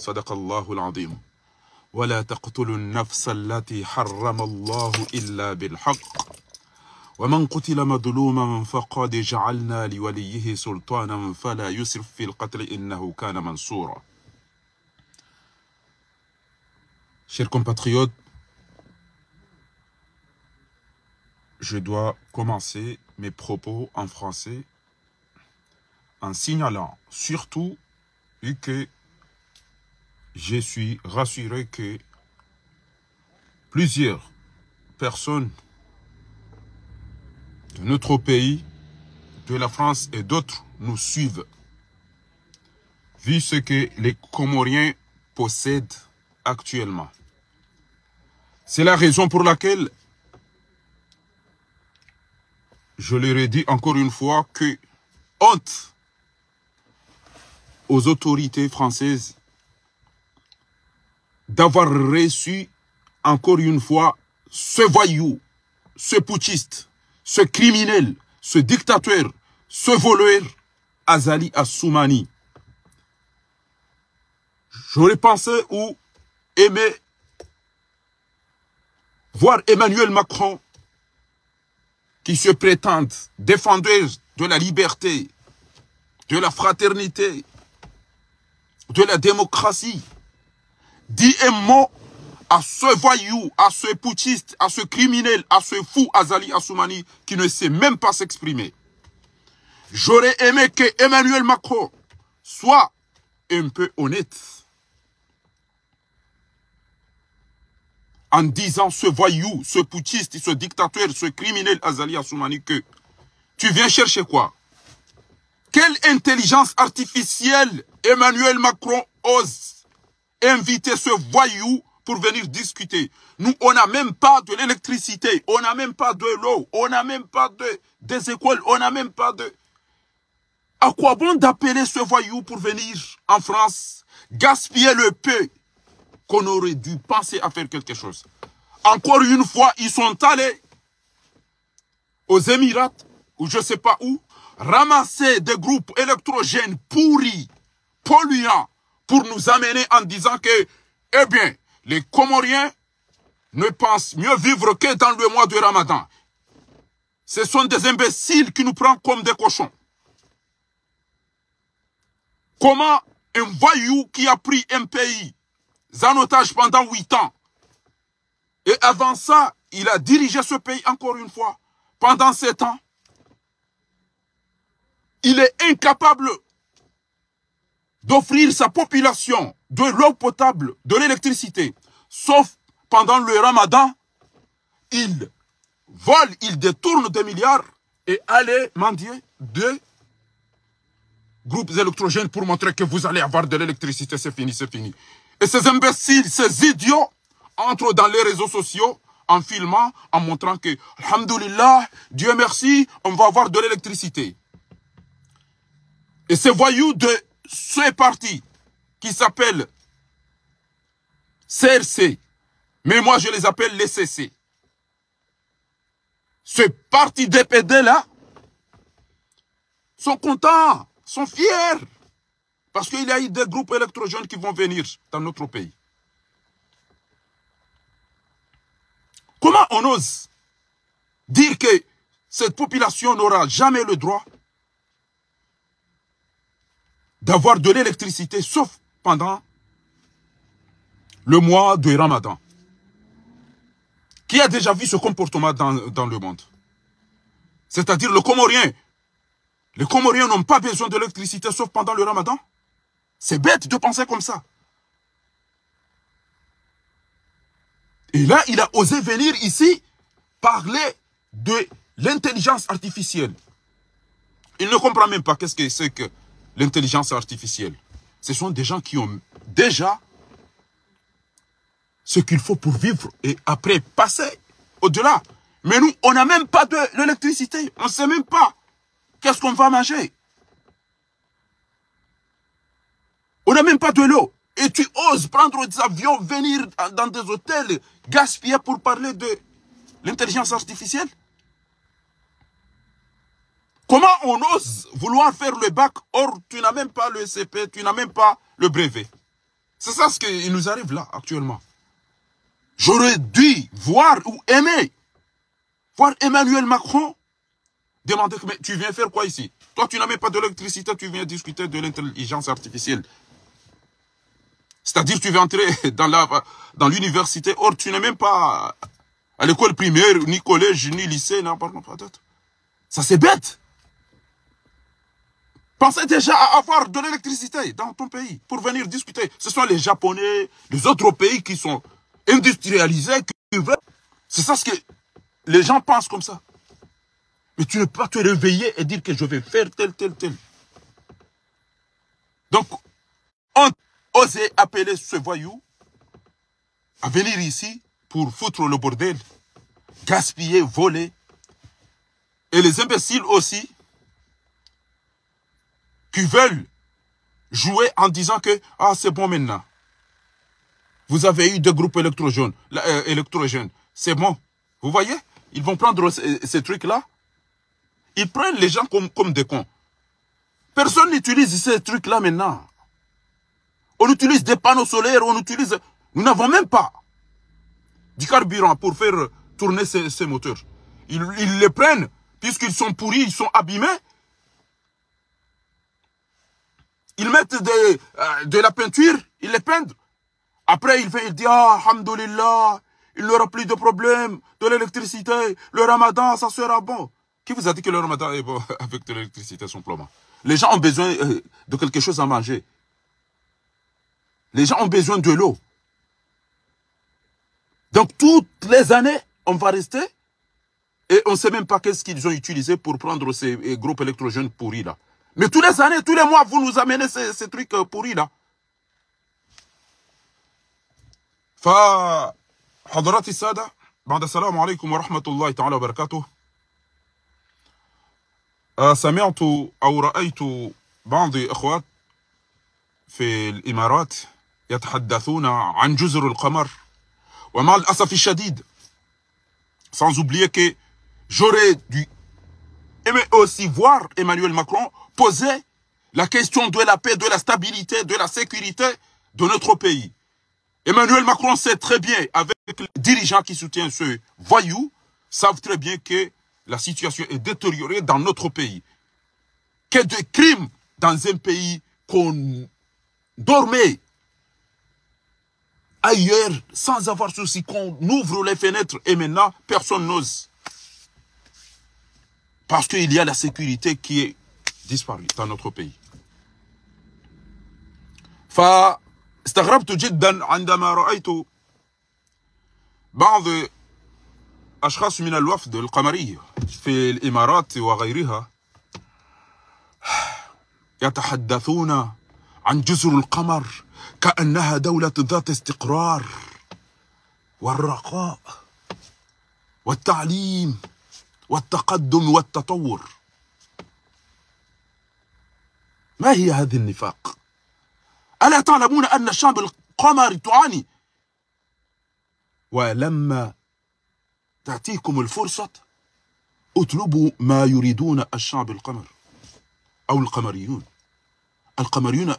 صدق الله العظيم ولا تقتلوا النفس التي حرم الله إلا بالحق ومن قتل مظلوما فقد جعلنا لوليه سلطانا فلا يسرف في القتل إنه كان منصورا. Chers compatriotes, je dois commencer mes propos en français en signalant surtout que je suis rassuré que plusieurs personnes de notre pays, de la France et d'autres nous suivent, vu ce que les Comoriens possèdent actuellement. C'est la raison pour laquelle je leur ai dit encore une fois que honte aux autorités françaises d'avoir reçu encore une fois ce voyou, ce putschiste, ce criminel, ce dictateur, ce voleur, Azali Assoumani. J'aurais pensé ou aimé voir Emmanuel Macron qui se prétendent défendeurs de la liberté, de la fraternité, de la démocratie, dit un mot à ce voyou, à ce putschiste, à ce criminel, à ce fou Azali Assoumani qui ne sait même pas s'exprimer. J'aurais aimé que Emmanuel Macron soit un peu honnête en disant ce voyou, ce putschiste, ce dictateur, ce criminel Azali Assoumani que tu viens chercher quoi? Quelle intelligence artificielle Emmanuel Macron ose inviter ce voyou pour venir discuter? Nous, on n'a même pas de l'électricité, on n'a même pas de l'eau, on n'a même pas des écoles, on n'a même pas de... À quoi bon d'appeler ce voyou pour venir en France, gaspiller le peu qu'on aurait dû penser à faire quelque chose? Encore une fois, ils sont allés aux Émirats, ou je ne sais pas où, ramasser des groupes électrogènes pourris, polluants, pour nous amener en disant que, eh bien, les Comoriens ne pensent mieux vivre que dans le mois de Ramadan. Ce sont des imbéciles qui nous prennent comme des cochons. Comment un voyou qui a pris un pays en otage pendant 8 ans, et avant ça, il a dirigé ce pays encore une fois, pendant 7 ans, il est incapable d'offrir sa population de l'eau potable, de l'électricité, sauf pendant le Ramadan, il vole, il détourne des milliards et allez mendier de groupes électrogènes pour montrer que vous allez avoir de l'électricité, c'est fini, c'est fini. Et ces imbéciles, ces idiots entrent dans les réseaux sociaux en filmant, en montrant que, alhamdoulilah, Dieu merci, on va avoir de l'électricité. Et ces voyous de ce parti qui s'appelle CRC, mais moi je les appelle les CC. Ce parti DPD là, sont contents, sont fiers, parce qu'il y a eu des groupes électrogènes qui vont venir dans notre pays. Comment on ose dire que cette population n'aura jamais le droit d'avoir de l'électricité, sauf pendant le mois de Ramadan? Qui a déjà vu ce comportement dans le monde? C'est-à-dire le Comorien. Les Comoriens n'ont pas besoin de l'électricité sauf pendant le Ramadan. C'est bête de penser comme ça. Et là, il a osé venir ici parler de l'intelligence artificielle. Il ne comprend même pas qu'est-ce que c'est que l'intelligence artificielle. Ce sont des gens qui ont déjà ce qu'il faut pour vivre et après passer au-delà. Mais nous, on n'a même pas de l'électricité. On ne sait même pas qu'est-ce qu'on va manger. On n'a même pas de l'eau. Et tu oses prendre des avions, venir dans des hôtels, gaspiller pour parler de l'intelligence artificielle? Comment on ose vouloir faire le bac, or tu n'as même pas le CP, tu n'as même pas le brevet? C'est ça ce qui nous arrive là, actuellement. J'aurais dû voir ou aimer voir Emmanuel Macron demander, mais tu viens faire quoi ici? Toi, tu n'as même pas de l'électricité, tu viens discuter de l'intelligence artificielle. C'est-à-dire, tu veux entrer dans l'université, or tu n'es même pas à l'école primaire, ni collège, ni lycée, n'importe quoi d'autre. Ça, c'est bête. Pensez déjà à avoir de l'électricité dans ton pays pour venir discuter. Ce sont les Japonais, les autres pays qui sont industrialisés, qui veulent. C'est ça ce que les gens pensent comme ça. Mais tu ne peux pas te réveiller et dire que je vais faire tel. Donc, on osait appeler ce voyou à venir ici pour foutre le bordel, gaspiller, voler. Et les imbéciles aussi, qui veulent jouer en disant que ah, c'est bon maintenant. Vous avez eu deux groupes électrogènes. C'est bon. Vous voyez? Ils vont prendre ces trucs-là. Ils prennent les gens comme des cons. Personne n'utilise ces trucs-là maintenant. On utilise des panneaux solaires, Nous n'avons même pas du carburant pour faire tourner ces moteurs. Ils les prennent, puisqu'ils sont pourris, ils sont abîmés. Ils mettent de la peinture, ils les peignent. Après, il dit, ah, alhamdoulilah, il n'y aura plus de problème, de l'électricité, le ramadan, ça sera bon. Qui vous a dit que le ramadan est bon avec de l'électricité, simplement? Les gens ont besoin de quelque chose à manger. Les gens ont besoin de l'eau. Donc, toutes les années, on va rester et on ne sait même pas qu'est-ce qu'ils ont utilisé pour prendre ces groupes électrogènes pourris là. Mais tous les années, tous les mois, vous nous amenez ces trucs pourris là. حضرات السادة بعد السلام عليكم ورحمة الله تعالى وبركاته. سمعت أو رأيت بعض إخوات في الإمارات يتحدثون عن جزر القمر ومع الأسف الشديد sans oublier que j'aurais dû aimer aussi voir Emmanuel Macron poser la question de la paix, de la stabilité, de la sécurité de notre pays. Emmanuel Macron sait très bien, avec les dirigeants qui soutiennent ce voyou, savent très bien que la situation est détériorée dans notre pays. Que de crimes dans un pays qu'on dormait ailleurs sans avoir souci, qu'on ouvre les fenêtres et maintenant personne n'ose. Parce qu'il y a la sécurité qui est disparue dans notre pays. استغربت جدا عندما رأيت بعض أشخاص من الوفد القمري في الإمارات وغيرها يتحدثون عن جزر القمر كأنها دولة ذات استقرار والرخاء والتعليم والتقدم والتطور. ما هي هذه النفاق؟ ألا تعلمون أن شعب القمر تعاني؟ ولما تأتيكم الفرصة اطلبوا ما يريدون الشعب القمر أو القمريون. القمريون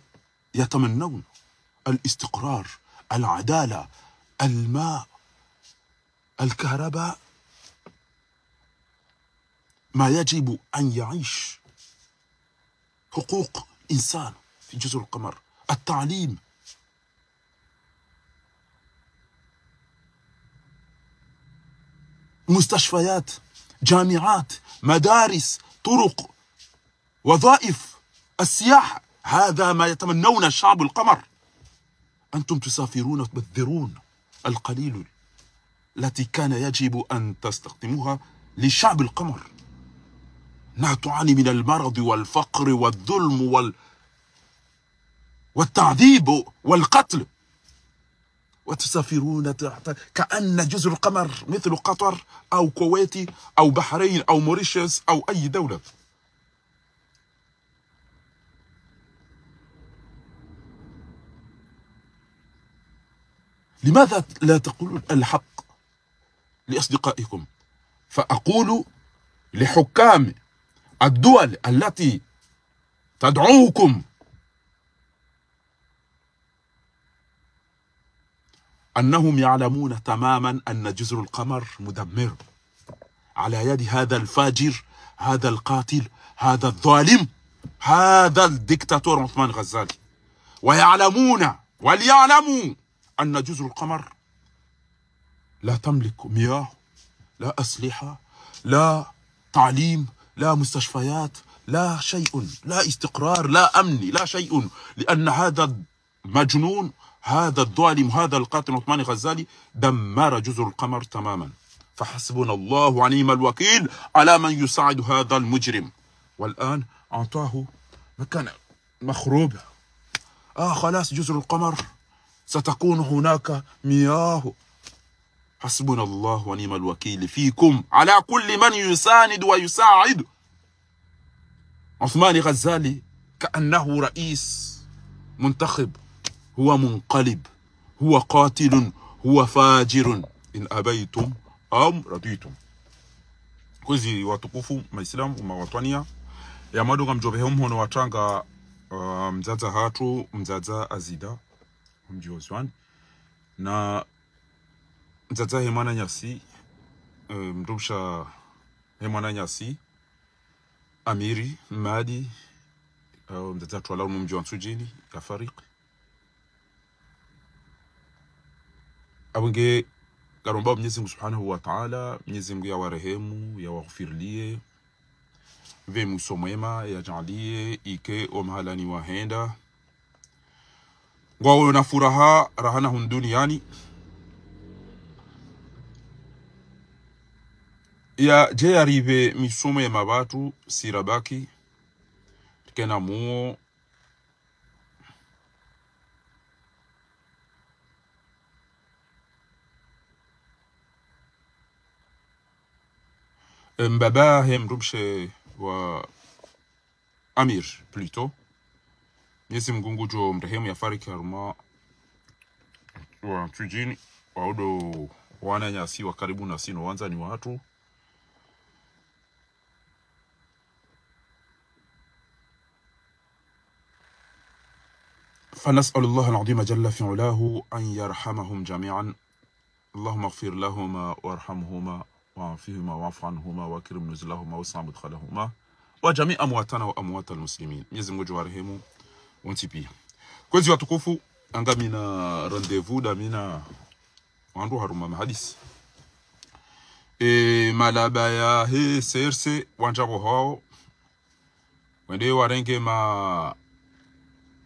يتمنون الاستقرار، العدالة، الماء، الكهرباء، ما يجب أن يعيش، حقوق إنسان في جزر القمر، التعليم. مستشفيات، جامعات، مدارس، طرق، وظائف، السياحة. هذا ما يتمنون شعب القمر. أنتم تسافرون وتبذرون القليل التي كان يجب أن تستخدموها لشعب القمر. تعاني من المرض والفقر والظلم والتعذيب والقتل، وتسافرون كأن جزر القمر مثل قطر أو كويتي أو بحرين أو موريشيوس أو أي دولة. لماذا لا تقولون الحق لأصدقائكم؟ فأقول لحكام الدول التي تدعوكم أنهم يعلمون تماما أن جزر القمر مدمر على يد هذا الفاجر، هذا القاتل، هذا الظالم، هذا الدكتاتور عثمان غزالي. ويعلمون وليعلموا أن جزر القمر لا تملك مياه، لا أسلحة، لا تعليم، لا مستشفيات، لا شيء، لا استقرار، لا أمن، لا شيء، لأن هذا المجنون، هذا الظالم، هذا القاتل عثمان غزالي دمر جزر القمر تماما. فحسبنا الله ونعم الوكيل على من يساعد هذا المجرم. والآن أعطاه مكان مخروب. خلاص جزر القمر ستكون هناك مياه. حسبنا الله ونعم الوكيل فيكم على كل من يساند ويساعد عثمان غزالي كأنه رئيس منتخب. هو منقلب، هو قاتل، هو فاجر. إن أبيتم أم رضيتم. Kwezi watukufu Maislamu mawatwania ya maduga mjobehemu hono watanga mzaza hatu mzaza azida mjiozwan na mzaza hemana nyasi mdumsha hemana nyasi amiri madi mzaza tuwala mjiwa nsujini ya fariki abunge karomba Mwenyezi Mungu Subhanahu wa Ta'ala, Mwenyezi Mungu ya warehemu, ya waghfirlie, ve musomwema ya jalie ike o mahalani wahenda ngwa na furaha rahana duniani ya je arrive misomo ya mabatu sirabaki kena muo mbaba hem rubshe wa Amir plutôt Mwenyezi Mungu jo mrehemu ya fariki haruma wa tujini waudo wana nyasi wa karibu na sino wanza ni watu فنسأل الله العظيم جل في علاه أن يرحمهم جميعا. اللهم اغفر لهما وارحمهما وعافهما واعف عنهما واكرم نزلهما واسع مدخلهما وجميع امواتنا واموات المسلمين. Mwenyezi Mungu warehemu wonti pia. Kwezi watukufu anga mina rendezvous da mina wandu haruma mahadisi malaba ya he serse wanjabo hao wende warenge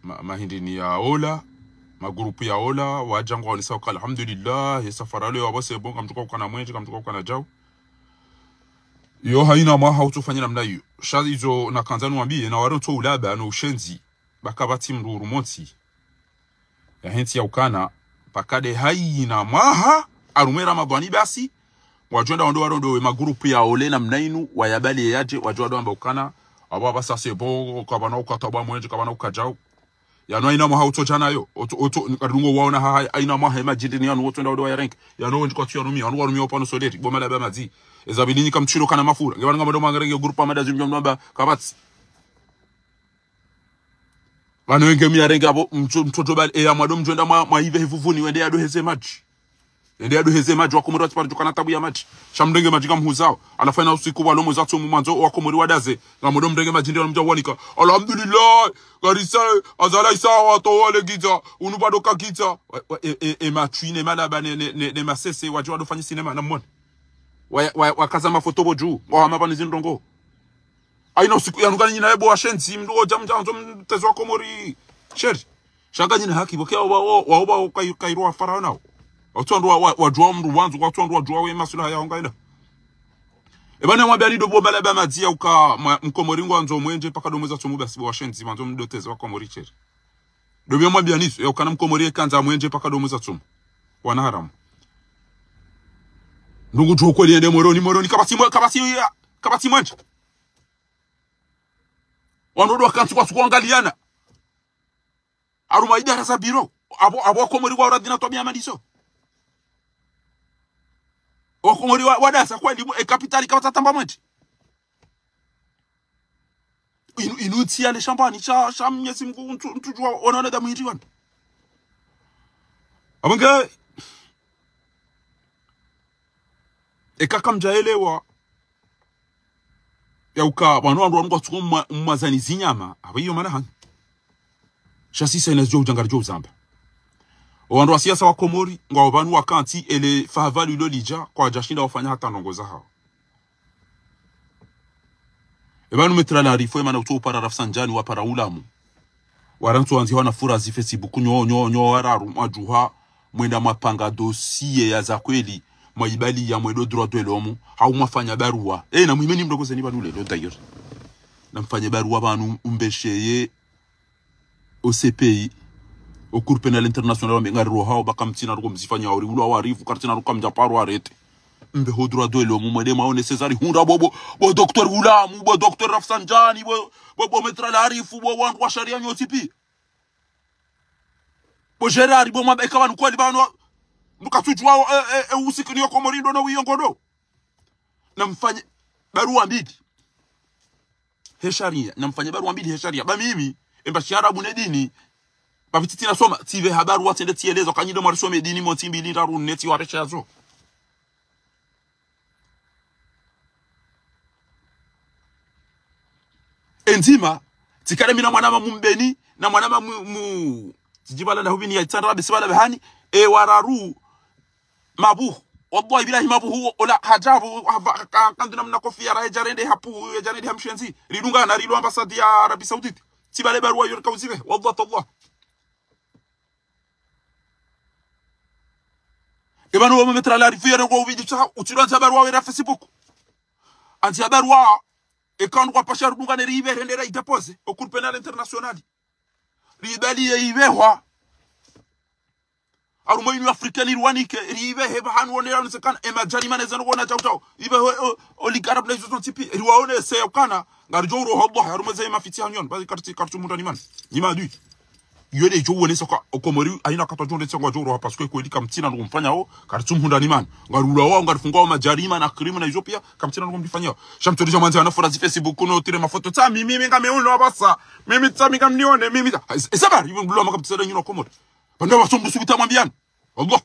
mahindini ya ola magrupu ya ola wajango wanisa wakala alhamdulillah ya safara leo wabose bonga mtuka ukana mwenje mtuka ukana jau yo haina maha utufanya namna hiyo shazi hizo na kanzanu wambie na waroto ulaba na ushenzi bakabati mruru monti ya henti ya ukana pakade haina maha arumera mabwani basi wajonda warondo magrupu ya ole na mnainu wayabali yaje wajonda wamba ukana wababa sase bo kabana ukatabwa mwenje kabana ukajau ya no ina maha utojana yo oto rungo waona ha ina maha imagine yanu woto ndo ya rank ya no ndi kwa tiyo numi anu warumi opano sodeti bomala ba mazi ezabilini kamchiro kana mafura ngebanga ngamo mangarenge grupa madazi mjomba kabati bano wenge mi arenga abo mtoto bali ya mwado mjonda mwa hive hivuvuni wende ado heze maji ende ado heze maji wakomori watipari tukana tabu ya maji shamdenge maji kamhuzao alafanya usiku walomo zato mwanzo wakomori wadaze ngamodo mdenge maji ndio mja wanika alhamdulillah garisa azala isa wato wale giza unubado kakiza matwine malaba ne masese wajwa do fanya cinema na mwone wakaza mafotobo juu wamapani zindongo aina usiku yanugani nyina ebo washenzi mndu jamjanzo mtezo wa komori sheri shanga nyina haki bokea wa kairwa farao nao watu wajua mndu wanzu watu wajua we masula ya ongaida ebana mwambia ni dobo balaba mazia uka mkomori ngwanzo mwenje paka domweza tumuba sibo washenzi manzo mdotezo wa komori sheri dobo mwambia niso ukana mkomori kanza mwenje paka domweza tumu wana haramu ndungu joko liende moroni kabati mwenje wanodo wakantu kwa kuangaliana aruma idara za biro abo komori wa radina to bia madiso wakomori wadasa kweli kapitali kabata tamba mwenje inuti ale champagne cha Mwenyezi Mungu ntujua onaona da mwiri wana abanga kaka mjaelewa ya uka wanu wandu wangu watuku mwazani zinyama abiyo mana hangi shasisa inazio ujangarjo uzamba wandu wa siasa wa Komori nga wabanu wakanti ele fahavali ulo lija kwa jashinda wafanya hata nongoza hao ebanu metra la rifo emana uto para Rafsanjani wa para ulamu warantu wanzi wana fura zi Facebook nyo wararu majuha mwenda mapanga dossier ya za kweli maibali ya mwedo droit de l'homme hau mafanya barua na mwimeni mdogo zeni banu lelo d'ailleurs na mfanya barua banu umbesheye au CPI au Cour pénale internationale ngari roha bakamtina ruko mzifanya uri ulo warifu kartina ruko mjaparo arete mbe ho droit de l'homme mwede maone Cesar hunda bo docteur Ulamu bo docteur Rafsanjani bo metra la arifu bo wandu wa sharia nyotipi bo Gerard bo mabeka banu kweli banu mukatujwa usikini yo Komorindo na wiyongodo na mfanye barua mbili hesharia na mfanye barua mbili hesharia ba mimi embashi arabu ne dini ba vititi na soma tive habaru watende tielezo kanyido marisome dini montimbi lindaru neti wa reshazo enzima tikare mina mwanama mumbeni na mwanama mu tijibala na hubini ya tsandra besibala behani wararu mabu wallahi billahi mabu ola hajabu kandina mna kofia ra jarende hapu jarende hamshenzi ridunga na rilu ambassade ya Arabie Saoudite tibale barua yorka uzibe wallahi tallah ebanu wa metra la rivière ngo vidi cha utiranza barua wa Facebook anti barua quand on passer ridunga ne ribe rendera idepose au Cour pénale internationale ribali yibehwa arumo inu africaine irwanike ribe heba hanwonera nsekana emajarima nezano kona chao ibe oligarab na izo tipi riwaone se ukana ngarjo ro Allah arumo zema fiti hanyon bazi kartu mundani man nyima du yode jo wone soka Komori aina katojo ndetse ngwa parce que ko elika mtina ngo mfanya o kartu mundani man ngarula wao ngarifungwa majarima na krimu na Ethiopia kamtina ngo mfanya shamtori jamanzi ana fora Facebook no tire mafoto ta mimi ngameuno abasa mimi tsami ngamnione mimi esaba ibungulo makaptsera nyino Komori banda wasombu subita mwambiana Allah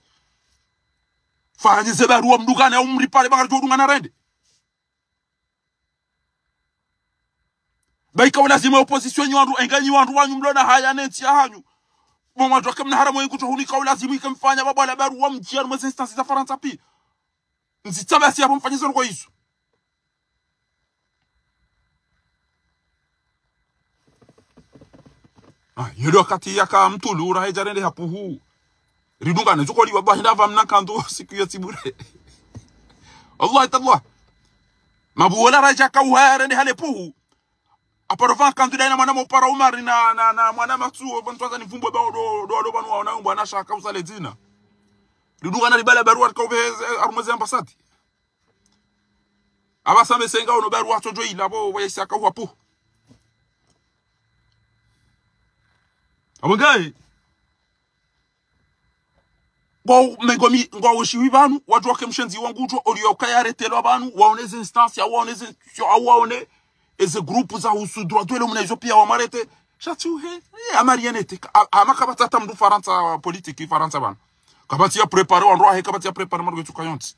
fanya zebarua mdukane au mripale bakari jodunga na rende baika lazima opposition nyu wandu enganyi wandu wanyu mlona haya neti ya hanyu mwa doka mna haramu yengu to hunika lazima ikamfanya baba la barua mjia mu instance za Faransa pi nzitaba si hapo mfanyizo ngo hizo yelo kati yaka mtulu ura hejarende hapo huu ridunga ne zukoli baba ndava mnakando siku ya tibure Allah tallah mabu wala raja ka uharende hale puhu aparova kandida ina mwana mopara Umar na mwana matsu bantwaza ni vumbo ba do banu waona bwana shaka usale dina ridunga na libala barua ka ube armoze ambassade abasa mesenga ono barua tojo ilabo wayesa ka wapu amangai mengomi ngawoshiwi banu watu wake mshenzi wangujo olioka aretelo banu waoneze instance ya waoneze waone eze groupe za usu droit de l'homme na Ethiopia wa marete chatu he amarianete amakabata tamdu Faransa politique Faransa banu kabati ya préparer on doit kabati ya préparer margo tukayonti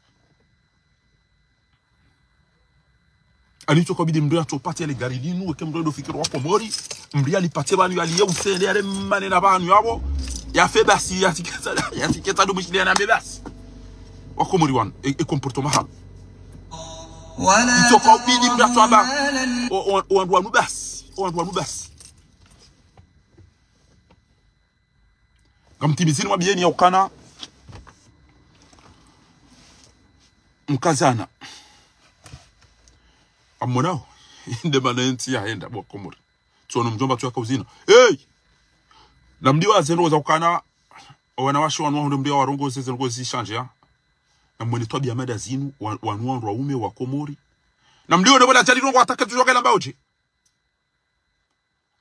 anito ko bidi mndu ato pati ya legalini nu kemdo do fikiro wa Komori mbi ali pati banu ali yeusele yale manena banu yabo ya fait basi ya tiketa do mishili na bebasi wa Komori wan e comportement ha wala to bidi mdato aba o andwa nu basi kamtimizini mwabieni ya ukana mkazana amonao inde manenti ya henda wa Komori tuono mjomba tu yakuzina na mdiwa azeno za ukana wanawashi wanu mdiwa warongo zeze ngozi change ya na mwene tobi amada zinu wanu waume wa Komori na mdiwa nebola jali rongo ataka tujoka lamba oje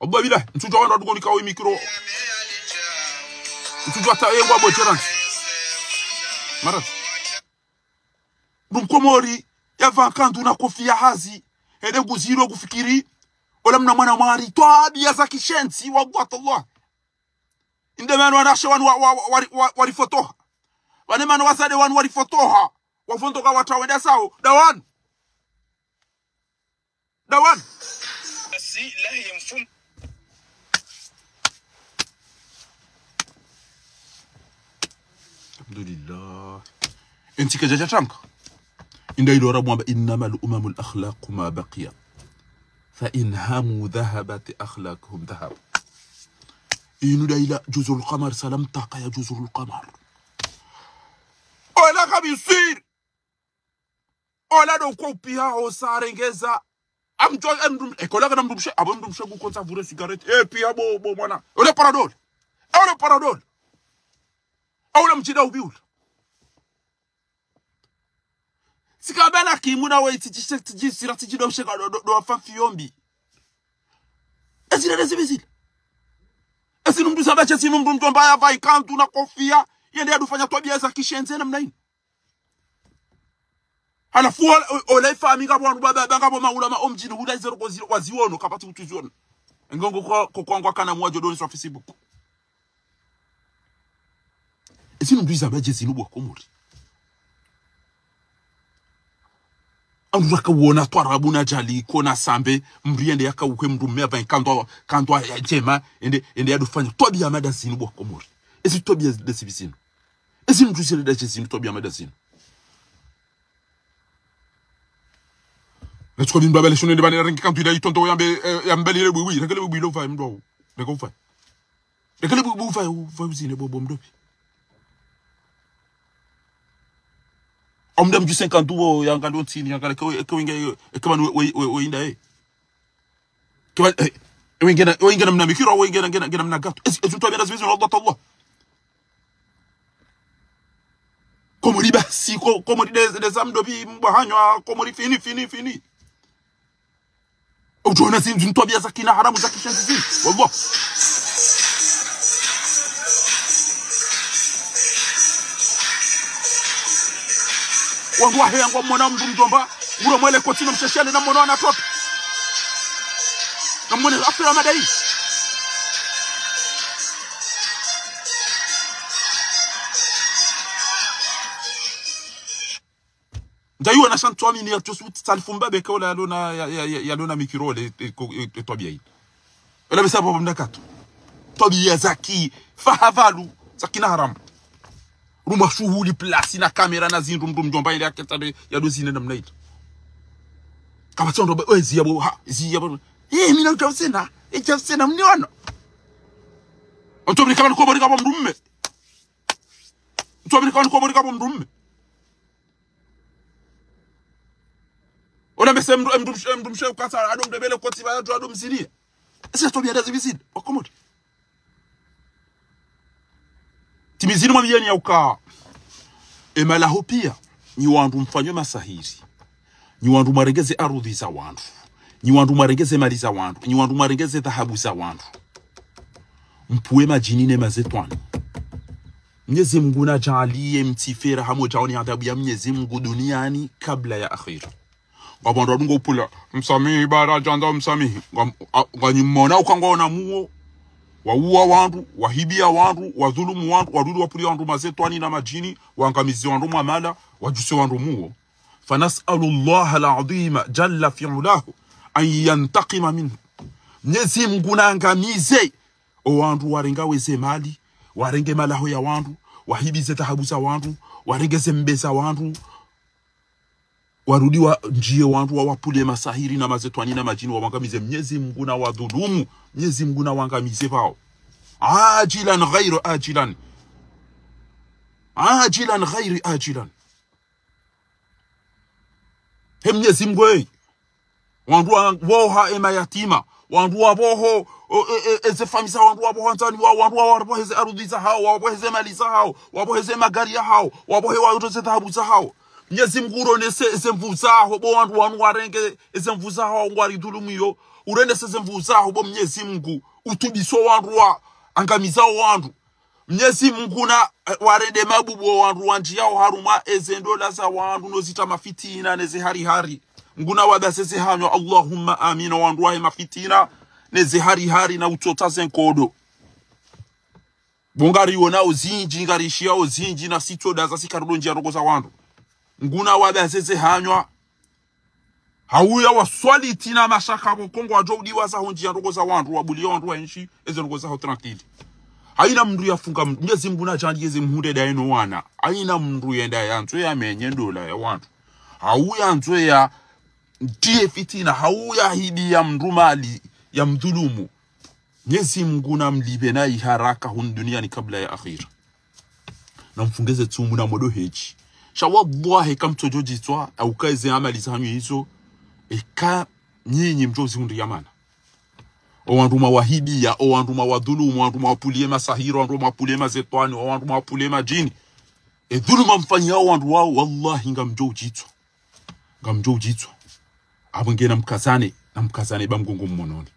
obwa bila mtujo wanu adugo nikawe mikro mtujo ata yengwa bocheran mara Komori ya vankandu na kofia hazi ede guziro kufikiri ola mna mwana mari tobi ya za kishenzi wa Allah inde manu wanashe wanu warifotoha wane manu wazade wanu warifotoha Wavondoka watawenda sao. Dawan. Dawan. Si lahi mfumo. Alhamdulillah. Inti kajaja chanka. Inda ilora mwamba innamal umamul akhlaqu ma baqiya. Fa in hamu dhahabat akhlaquhum dhahab. Inu da ila juzul qamar salam taqa ya juzul qamar. Ola kabisir. Ola do kopia o sarengeza. Amjo amdum ekola kana mdumshe abondumshe ku konsa vure cigarette pia bo mwana. Ole paradol. Ole paradol. Ole mchida ubiul. Sikabana kimuna we tijisira tijido msheka do afafi yombi. Ezira desibizil. Ezinu mdu sabache sinu mdu mtomba ya vai kantu na kofia. Yende adufanya tabia za kishenze namna hii. Halafu ole famika bwandu baba ngabo maulama omjini huda zero kwa ziono kapati utuziona. Ngongo kwa kana mwajo doni sur Facebook. Ezinu mdu sabache sinu bwa komori. Amraka wona twarabu na jali kona sambe mbriende yaka ukwe mrume aba kanto ya jema ende adufanya tobia madazini bwa komori. Ezi tobia desibisino. Ezi mtusire dachesino tobia madazini. Let's bin babele shone de banere rangi kanto ida itonto yambe lire bwi rekele bwi lo fa mdo. Reko fa. Rekele bwi fa uzine bobo mdopi. Omdam ju 50 wo yanga don tini yanga ko winge ko man we inda ko winge na mikiro wo winge na gato ezu to bia das vision Allah como riba si como des amdo bi mbahanywa como ri fini o jona sim zun to bia zakina haramu zakishanzi wallah wangu wahe yangu mwana mdumjomba uro mwele kotino msheshele na mwana anatoka na mwana afira madai ndayo na shanto amini ya tosu talfumba beka wala yalona mikirole etobia hii wala bisa baba mnakato tobia zaki fahavalu zakina haramu Ruma shuhuli place na kamera na zin rum jomba ile aketa ya dozine namna ito. Kama tsondo wezi yabo ziyabo. Mina utawsena. Itawsena mniona. Otobri kama ko bori kama mdumme. Otobri kama ko bori kama mdumme. Ona mese mdumshe ukasa adom de bele koti ba adom zini. Ese tobia da zibizini. Okomodi. Timizini mwamiyeni ya uka emalaho pia ni wandu mfanyo masahiri ni wandu marengeze arudhi za wandu ni wandu marengeze mali za wandu ni wandu marengeze dhahabu za wandu mpuwe majinine mazetwani Mwenyezi Mungu na jalie mtifera hamo jaoni adhabu ya Mwenyezi Mungu duniani kabla ya akhira wabandu adungo upula msamihi bara janda msamihi nganyimona ukangona muo Wauwa wandu, wahibia wandu, wadhulumu wandu, wadudu wapuli wandu mazetwani na majini, waangamizi wandu mwamala, wajuse wandu muo. Fanas'alullaha al-azima jalla fi'ulahu an yantaqima minhu. Mwenyezi Mungu na angamize o wandu warenga weze mali, warenge malaho ya wandu, wahibize dhahabu za wandu, warengeze mbeza wandu, warudi wa njie wandu wapule masahiri na mazetwani na majini waangamize Mwenyezi Mungu na wadhulumu. Mwenyezi Mungu na wangamize pao ajilan ghairu ajilan ghairi ajilan Mwenyezi Mungu wandu woha ema yatima wandu waboho eze famisa wandu waboho ntani wandu waboheze arudhi za hao waboheze mali za hao waboheze magari ya hao wabohe wayotoze dhahabu za hao Mwenyezi Mungu uronese eze mvuzaho bo wandu warenge eze mvuzaho ngwari dhulumu yo urende seze mvuzaho bo Mwenyezi Mungu utubiso wandu wa angamiza wandu Mwenyezi Mungu na warende mabubu wandu wanjiyao haruma ezendola za wandu nozita mafitina neze hari nguna wadasese hanyo Allahumma amina wandu wahe mafitina neze hari na utota zenkodo bongari wona ozinji ngarishia ozinji na sito daza sikarudonji ya rogo za wandu nguna wabazeze hanywa hauya waswali tina mashaka kongo wajodi waza honji ndoko za wandu wabuli wandu enshi ezo ndoko za tranquille haina mndu yafunga Mwenyezi Mungu na chandieze mhunde daino wana haina mndu yenda yanzwe ya menye ndola ya wandu hauya nzwe ya ndiye fitina hauya hidi ya mrumali ya mdhulumu Mwenyezi Mungu na mlibe na haraka hun duniani kabla ya akhira na mfungeze tumu na modo heji shawallahi kam tojoji twa au kaze amali zanyu hizo eka nyinyi mjozi hundi yamana owanduma wahidia owanduma wadhulumu owanduma wapulie masahiro owanduma wapulie mazetwani owanduma wapulie majini dhuluma mfanyia owandu wao wallahi ngamjoji twa abungena mkazane na mkazane bamgongo mmononi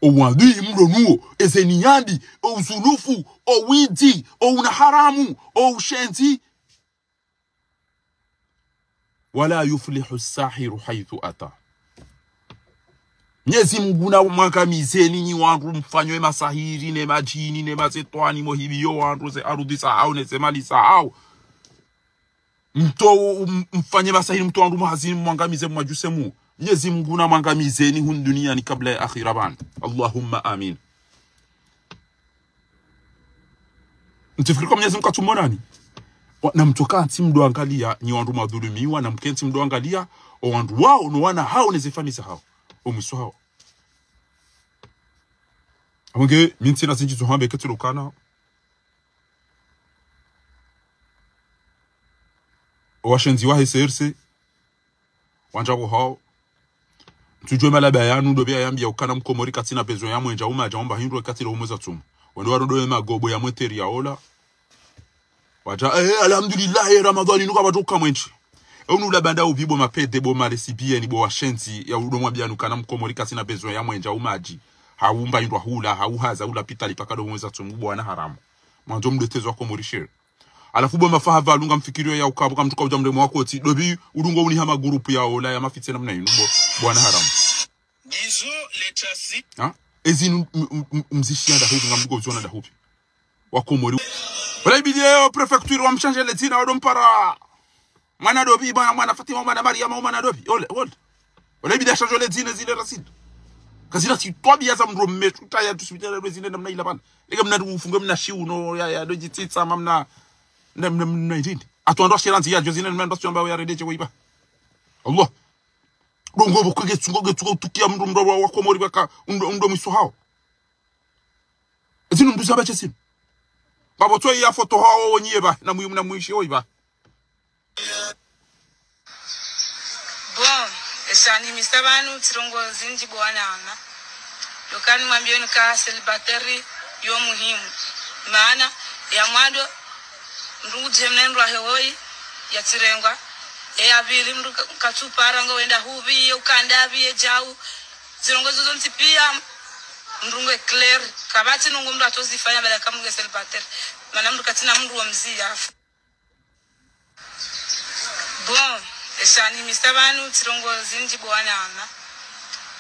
owadhi mronuo ezeniyandi ouzulufu owidi ounaharamu oushenzi wala yuflihu sahiru haythu ata Mwenyezi Mungu na mwangamizeni ni wandu mfanywe masahiri ne majini ne mazetwani mohibiyo wandu ze arudi sahau ne zemali sahau mto mfanye masahiri mto wandu mahazini mwangamize mwajuse mu Mwenyezi Mungu na mwangamizeni hun duniani kabla ya akhira ban Allahumma amin. Mtifikiri kwa Mwenyezi Mungu atumonani na mtoka mdo angalia ni wandu madhulumiwa na mkenti mdo angalia o wandu wao no wana hao nezifanisa hao omuso hao abonge minti na zinji zohambe ketulukana washenzi wa heserse wanjago hao tujwe malaba yanu do bya yambia ukana mkomori katina bezo ya mwenja uma jaomba hindro katira umuza tumu wendo warodo magobo ya mweteri ya ola waja alhamdulillah ramadhani nuka batoka mwenchi onu labanda ubibo mapede bo maresipie ni bo washenzi ya udomwa byanu kana mkomori katina bezo ya mwenja umaji haumba indwa hula hauhaza ula pitali pakado umuza tumu bwana haramu mwanzo mdetezwa komori share alafu bo mafaha valunga mfikirio ya ukabu kama tuka ujamdemo wako oti dobi udungo uni hama grupu ya ola ya mafitse namna yinu bwana haramu Gizo letasi ezinu mzishia da hupi ngamdugo zona da hupi wakomori wala ibidio prefecture wa mshanje letina wadompara mwana dobi mwana Fatima mwana Mariam mwana dobi wala ibidio chanjo letina zile rasid kazina si twabia za mro metuta ya tusibitana lezine namna ila bana lega mna ufunga mna shiuno ya dojititsa mamna na idindi atuando shiranzi ya jozine mna ndo ya redeche wiba Allah dongo bukege tsungoge tukia mndo wa komori baka ndo miso hao ezinu mdu sabache sin babo to ya foto hao wonyeba na muyimu na muishi oiba bon esani misabanu tsirongo zinji bwanana lokani mwambie nika celibatary yo muhimu maana ya mwado ndungu jemnendwa hewoi ya tirengwa abili mndu katupara ngo wenda hubi ukandabi jau zirongozo zonti pia mndungu clear kabati nungu mndu atozifanya bala kama nge celibatary maana mndu katina mndu wa mzia bon esani misabanu tsirongo zinji bwanana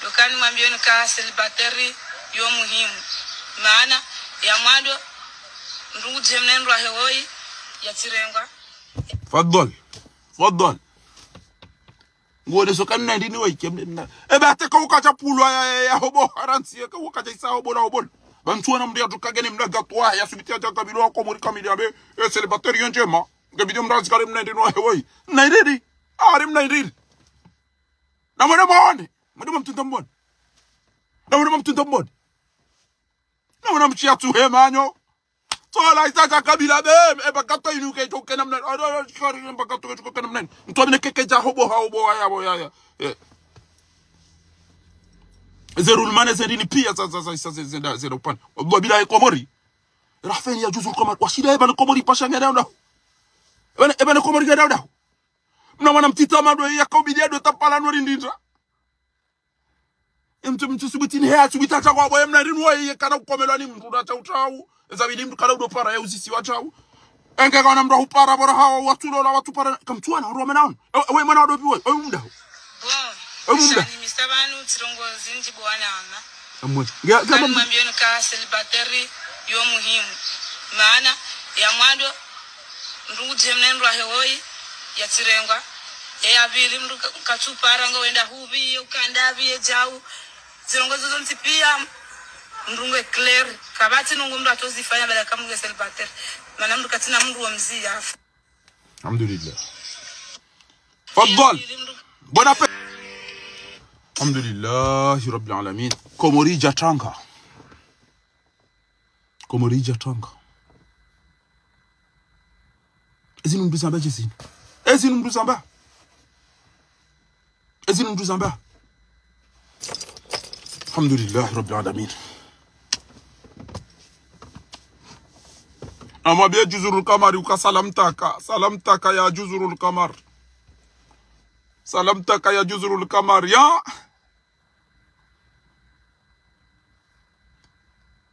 lokani mwambie nika celibatary yo muhimu maana ya mwado ndungu jemnendwa hewoi ya tirengwa Fadhal ngode so kanna ndini wayikemna ate ko kacha pulwa ya hobo haransi ko kacha isa hobo na hobo bantuana mndia tukagene mnaga twa ya subitia taka bilo ko muri kamili abe celibatary yonjema ngabidio mrazi kare mna ndini wahewe nairidi ari mna iridi na mwana mwone mwana mtuntambone na mwana mtuntambone na mwana mchia tu hemanyo tola itata kabila be bakato inuke to kenam na shari bakato to kenam na mtobine keke ja hobo ya zerul mane zendini pia sasa zenda upan Allah bila komori rafeni ya juzul komori washida ebana komori pashanga daunda ebana komori ga daunda mna mtitama do ya kobidia do tapala no rindinda mtu subitini hea subita cha kwa boye mna rinwa ye kana kukomelani mtu da chau zabili mtu kala udopara ya uzisi wa chau enga kana mtu upara bora hawa watu lola watu para kamtuana roma naon we mwana dopi we munda munda ni misabanu tsirongo zinji bwanana kama mwambie nika celibatary yo muhimu maana ya mwado ndungu jemnendwa hewoi ya tirengwa ya vili mndu kachupara ngo wenda hubi ukandavi ya jau zirongo zozo ntipia mrungu clear kabati nungu mndu atozifanya bala kamunge celibatere mana mndu katina mndu wa mzi yafu. Alhamdulillah. Fadhal. Bon appétit. Alhamdulillah Rabbil Alamin. Komorija Tanga. Komorija Tanga. Ezinu mduzamba jezini. Ezinu mduzamba. Ezinu mduzamba. Alhamdulillah Rabbil Alamin. Amwambie Juzurul Kamari uka salamtaka ya Juzurul Kamar. Salamtaka ya Juzurul Kamar ya.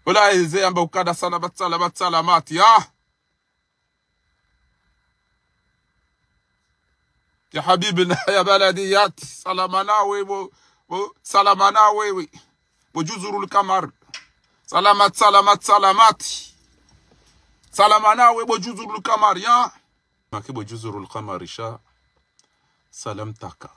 Wala eze amba ukada salamat ya. Ya habibina ya baladiyat salamana wewe salamana wewe bo Juzurul Kamar. Salamat salamana wewe bo Juzurul Kamar ya. Makibo Juzurul Kamar sha salamtaka